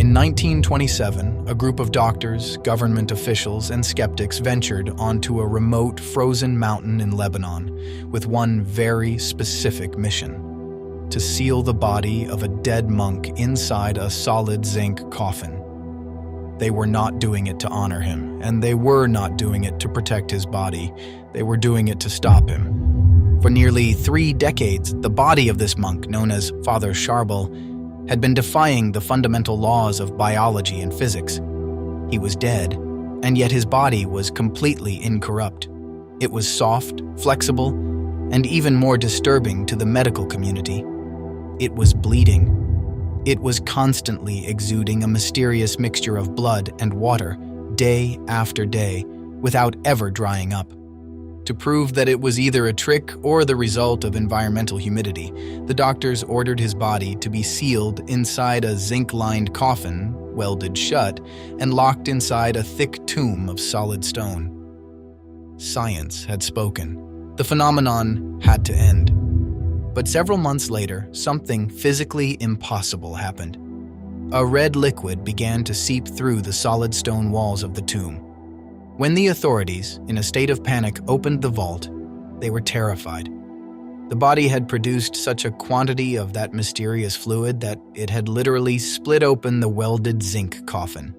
In 1927, a group of doctors, government officials, and skeptics ventured onto a remote, frozen mountain in Lebanon with one very specific mission: to seal the body of a dead monk inside a solid zinc coffin. They were not doing it to honor him, and they were not doing it to protect his body. They were doing it to stop him. For nearly 3 decades, the body of this monk, known as Father Charbel, had been defying the fundamental laws of biology and physics. He was dead, and yet his body was completely incorrupt. It was soft, flexible, and even more disturbing to the medical community. It was bleeding. It was constantly exuding a mysterious mixture of blood and water, day after day, without ever drying up. To prove that it was either a trick or the result of environmental humidity, the doctors ordered his body to be sealed inside a zinc-lined coffin, welded shut, and locked inside a thick tomb of solid stone. Science had spoken. The phenomenon had to end. But several months later, something physically impossible happened. A red liquid began to seep through the solid stone walls of the tomb. When the authorities, in a state of panic, opened the vault, they were terrified. The body had produced such a quantity of that mysterious fluid that it had literally split open the welded zinc coffin.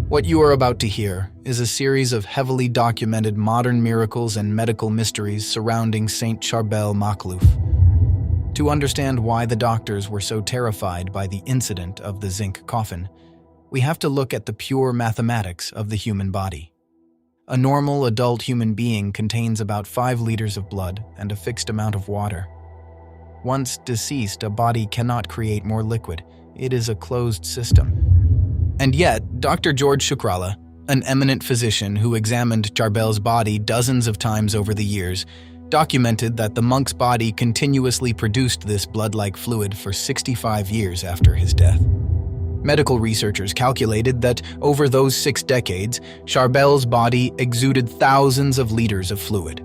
What you are about to hear is a series of heavily documented modern miracles and medical mysteries surrounding Saint Charbel Makhlouf. To understand why the doctors were so terrified by the incident of the zinc coffin, we have to look at the pure mathematics of the human body. A normal adult human being contains about 5 liters of blood and a fixed amount of water. Once deceased, a body cannot create more liquid. It is a closed system. And yet, Dr. George Shukrallah, an eminent physician who examined Charbel's body dozens of times over the years, documented that the monk's body continuously produced this blood-like fluid for 65 years after his death. Medical researchers calculated that over those 6 decades, Charbel's body exuded thousands of liters of fluid.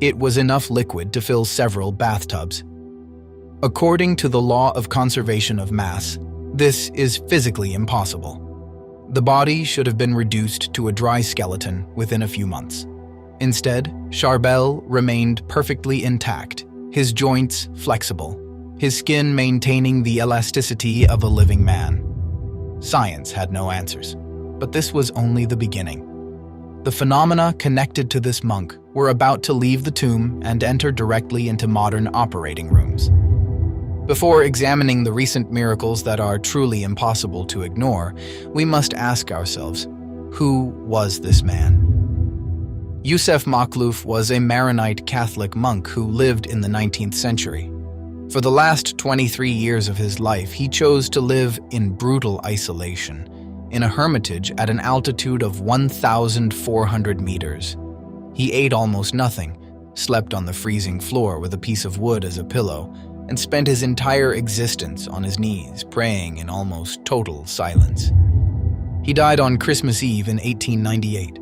It was enough liquid to fill several bathtubs. According to the law of conservation of mass, this is physically impossible. The body should have been reduced to a dry skeleton within a few months. Instead, Charbel remained perfectly intact, his joints flexible, his skin maintaining the elasticity of a living man. Science had no answers, but this was only the beginning. The phenomena connected to this monk were about to leave the tomb and enter directly into modern operating rooms. Before examining the recent miracles that are truly impossible to ignore, we must ask ourselves, who was this man? Yusuf Makhlouf was a Maronite Catholic monk who lived in the 19th century. For the last 23 years of his life, he chose to live in brutal isolation, in a hermitage at an altitude of 1,400 meters. He ate almost nothing, slept on the freezing floor with a piece of wood as a pillow, and spent his entire existence on his knees, praying in almost total silence. He died on Christmas Eve in 1898.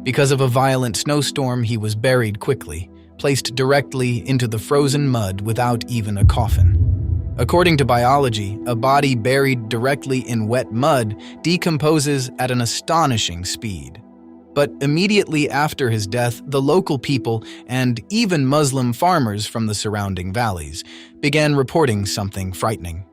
Because of a violent snowstorm, he was buried quickly, placed directly into the frozen mud without even a coffin. According to biology, a body buried directly in wet mud decomposes at an astonishing speed. But immediately after his death, the local people and even Muslim farmers from the surrounding valleys began reporting something frightening.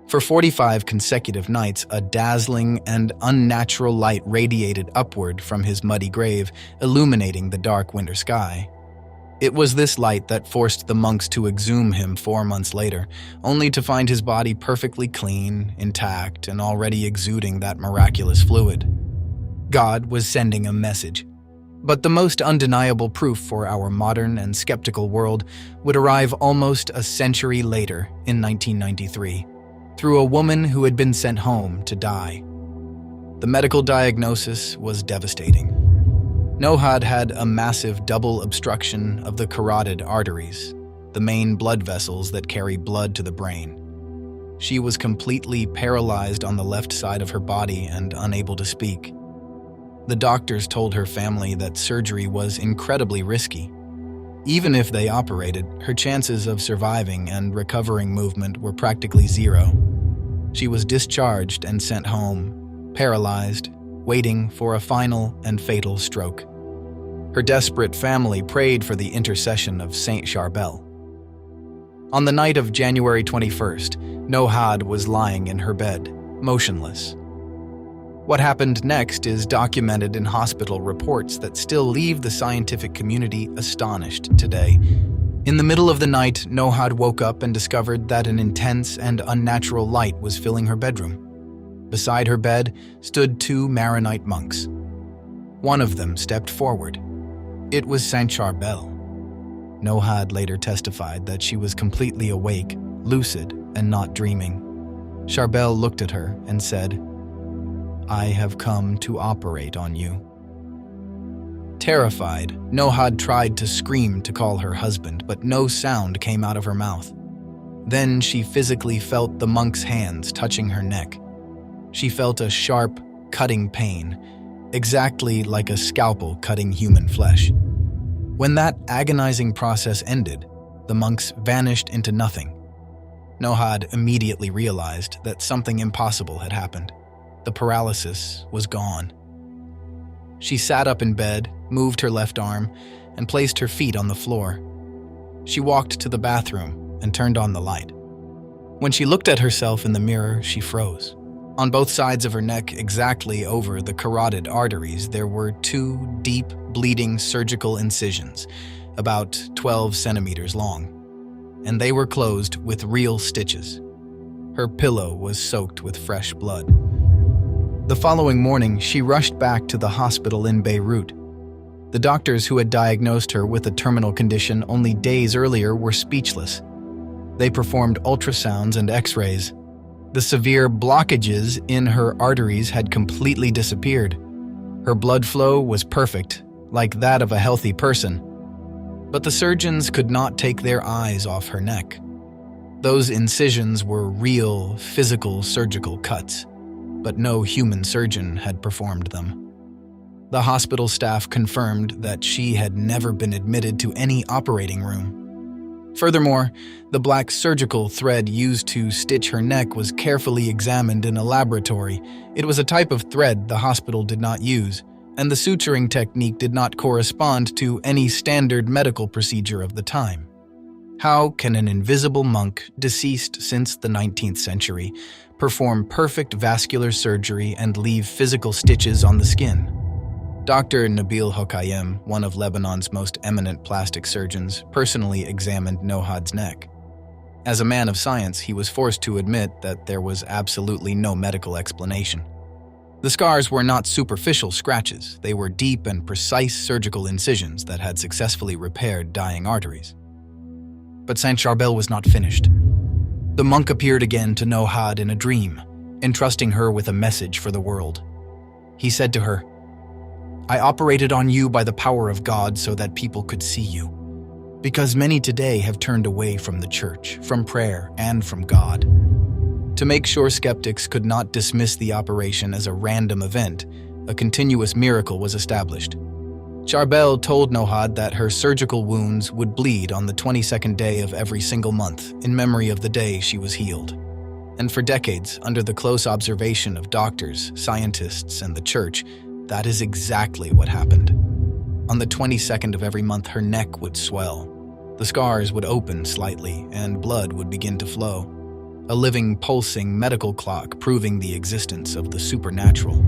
For 45 consecutive nights, a dazzling and unnatural light radiated upward from his muddy grave, illuminating the dark winter sky. It was this light that forced the monks to exhume him 4 months later, only to find his body perfectly clean, intact, and already exuding that miraculous fluid. God was sending a message. But the most undeniable proof for our modern and skeptical world would arrive almost a century later in 1993, through a woman who had been sent home to die. The medical diagnosis was devastating. Nohad had a massive double obstruction of the carotid arteries, the main blood vessels that carry blood to the brain. She was completely paralyzed on the left side of her body and unable to speak. The doctors told her family that surgery was incredibly risky. Even if they operated, her chances of surviving and recovering movement were practically zero. She was discharged and sent home, paralyzed, waiting for a final and fatal stroke. Her desperate family prayed for the intercession of Saint Charbel. On the night of January 21st, Nohad was lying in her bed, motionless. What happened next is documented in hospital reports that still leave the scientific community astonished today. In the middle of the night, Nohad woke up and discovered that an intense and unnatural light was filling her bedroom. Beside her bed stood two Maronite monks. One of them stepped forward. It was Saint Charbel. Nohad later testified that she was completely awake, lucid, and not dreaming. Charbel looked at her and said, "I have come to operate on you." Terrified, Nohad tried to scream to call her husband, but no sound came out of her mouth. Then she physically felt the monk's hands touching her neck. She felt a sharp, cutting pain, exactly like a scalpel cutting human flesh. When that agonizing process ended, the monks vanished into nothing. Nohad immediately realized that something impossible had happened. The paralysis was gone. She sat up in bed, moved her left arm, and placed her feet on the floor. She walked to the bathroom and turned on the light. When she looked at herself in the mirror, she froze. On both sides of her neck, exactly over the carotid arteries, there were two deep, bleeding surgical incisions, about 12 centimeters long, and they were closed with real stitches. Her pillow was soaked with fresh blood. The following morning, she rushed back to the hospital in Beirut. The doctors who had diagnosed her with a terminal condition only days earlier were speechless. They performed ultrasounds and x-rays. The severe blockages in her arteries had completely disappeared. Her blood flow was perfect, like that of a healthy person. But the surgeons could not take their eyes off her neck. Those incisions were real, physical surgical cuts, but no human surgeon had performed them. The hospital staff confirmed that she had never been admitted to any operating room. Furthermore, the black surgical thread used to stitch her neck was carefully examined in a laboratory. It was a type of thread the hospital did not use, and the suturing technique did not correspond to any standard medical procedure of the time. How can an invisible monk, deceased since the 19th century, perform perfect vascular surgery and leave physical stitches on the skin? Dr. Nabil Hokayem, one of Lebanon's most eminent plastic surgeons, personally examined Nohad's neck. As a man of science, he was forced to admit that there was absolutely no medical explanation. The scars were not superficial scratches, they were deep and precise surgical incisions that had successfully repaired dying arteries. But Saint Charbel was not finished. The monk appeared again to Nohad in a dream, entrusting her with a message for the world. He said to her, "I operated on you by the power of God so that people could see you, because many today have turned away from the church, from prayer, and from God." To make sure skeptics could not dismiss the operation as a random event, a continuous miracle was established. Charbel told Nohad that her surgical wounds would bleed on the 22nd day of every single month, in memory of the day she was healed. And for decades, under the close observation of doctors, scientists, and the church, that is exactly what happened. On the 22nd of every month, her neck would swell. The scars would open slightly, and blood would begin to flow. A living, pulsing medical clock proving the existence of the supernatural.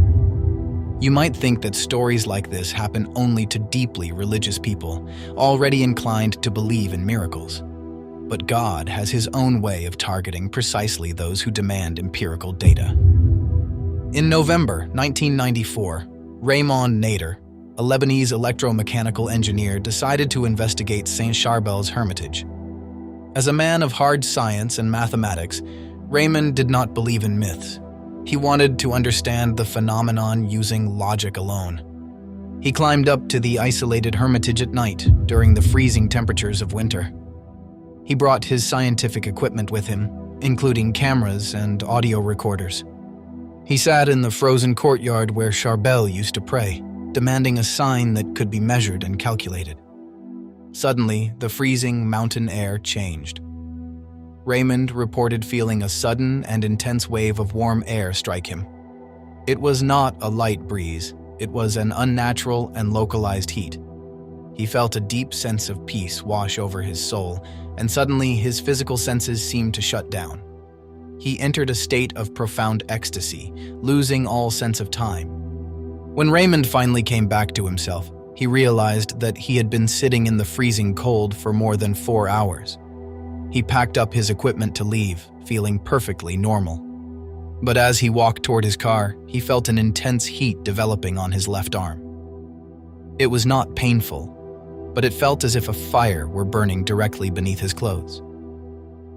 You might think that stories like this happen only to deeply religious people, already inclined to believe in miracles. But God has His own way of targeting precisely those who demand empirical data. In November 1994, Raymond Nader, a Lebanese electromechanical engineer, decided to investigate Saint Charbel's hermitage. As a man of hard science and mathematics, Raymond did not believe in myths. He wanted to understand the phenomenon using logic alone. He climbed up to the isolated hermitage at night during the freezing temperatures of winter. He brought his scientific equipment with him, including cameras and audio recorders. He sat in the frozen courtyard where Charbel used to pray, demanding a sign that could be measured and calculated. Suddenly, the freezing mountain air changed. Raymond reported feeling a sudden and intense wave of warm air strike him. It was not a light breeze, it was an unnatural and localized heat. He felt a deep sense of peace wash over his soul, and suddenly his physical senses seemed to shut down. He entered a state of profound ecstasy, losing all sense of time. When Raymond finally came back to himself, he realized that he had been sitting in the freezing cold for more than 4 hours. He packed up his equipment to leave, feeling perfectly normal. But as he walked toward his car, he felt an intense heat developing on his left arm. It was not painful, but it felt as if a fire were burning directly beneath his clothes.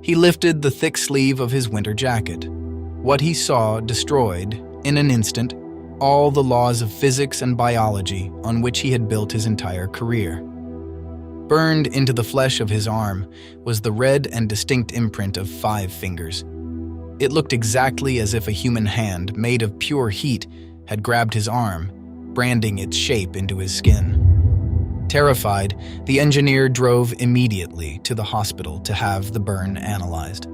He lifted the thick sleeve of his winter jacket. What he saw destroyed, in an instant, all the laws of physics and biology on which he had built his entire career. Burned into the flesh of his arm was the red and distinct imprint of 5 fingers. It looked exactly as if a human hand, made of pure heat, had grabbed his arm, branding its shape into his skin. Terrified, the engineer drove immediately to the hospital to have the burn analyzed.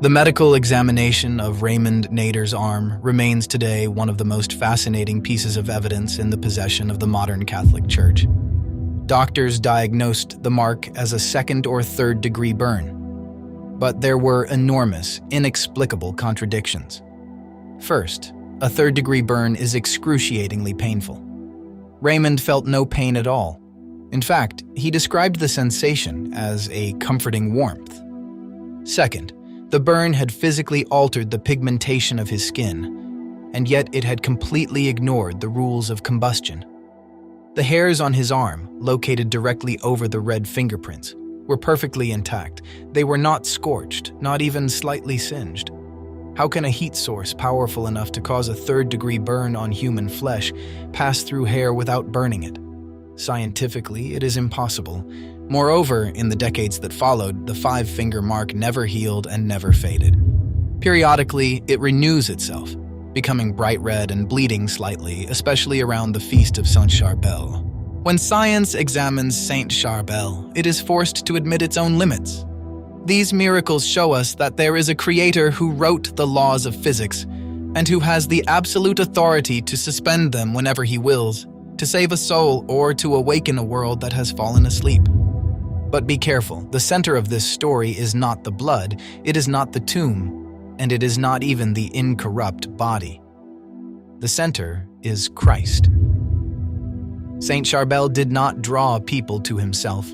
The medical examination of Raymond Nader's arm remains today one of the most fascinating pieces of evidence in the possession of the modern Catholic Church. Doctors diagnosed the mark as a 2nd or 3rd degree burn, but there were enormous, inexplicable contradictions. First, a 3rd degree burn is excruciatingly painful. Raymond felt no pain at all. In fact, he described the sensation as a comforting warmth. Second, the burn had physically altered the pigmentation of his skin, and yet it had completely ignored the rules of combustion. The hairs on his arm, located directly over the red fingerprints, were perfectly intact. They were not scorched, not even slightly singed. How can a heat source powerful enough to cause a 3rd degree burn on human flesh pass through hair without burning it? Scientifically, it is impossible. Moreover, in the decades that followed, the 5-finger mark never healed and never faded. Periodically, it renews itself, becoming bright red and bleeding slightly, especially around the feast of Saint Charbel. When science examines Saint Charbel, it is forced to admit its own limits. These miracles show us that there is a creator who wrote the laws of physics and who has the absolute authority to suspend them whenever he wills, to save a soul or to awaken a world that has fallen asleep. But be careful, the center of this story is not the blood, it is not the tomb, and it is not even the incorrupt body. The center is Christ. Saint Charbel did not draw people to himself.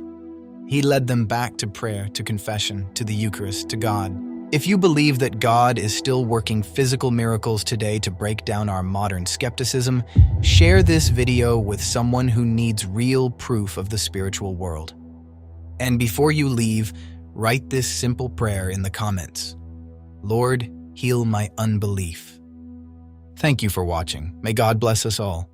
He led them back to prayer, to confession, to the Eucharist, to God. If you believe that God is still working physical miracles today to break down our modern skepticism, share this video with someone who needs real proof of the spiritual world. And before you leave, write this simple prayer in the comments. Lord, heal my unbelief. Thank you for watching. May God bless us all.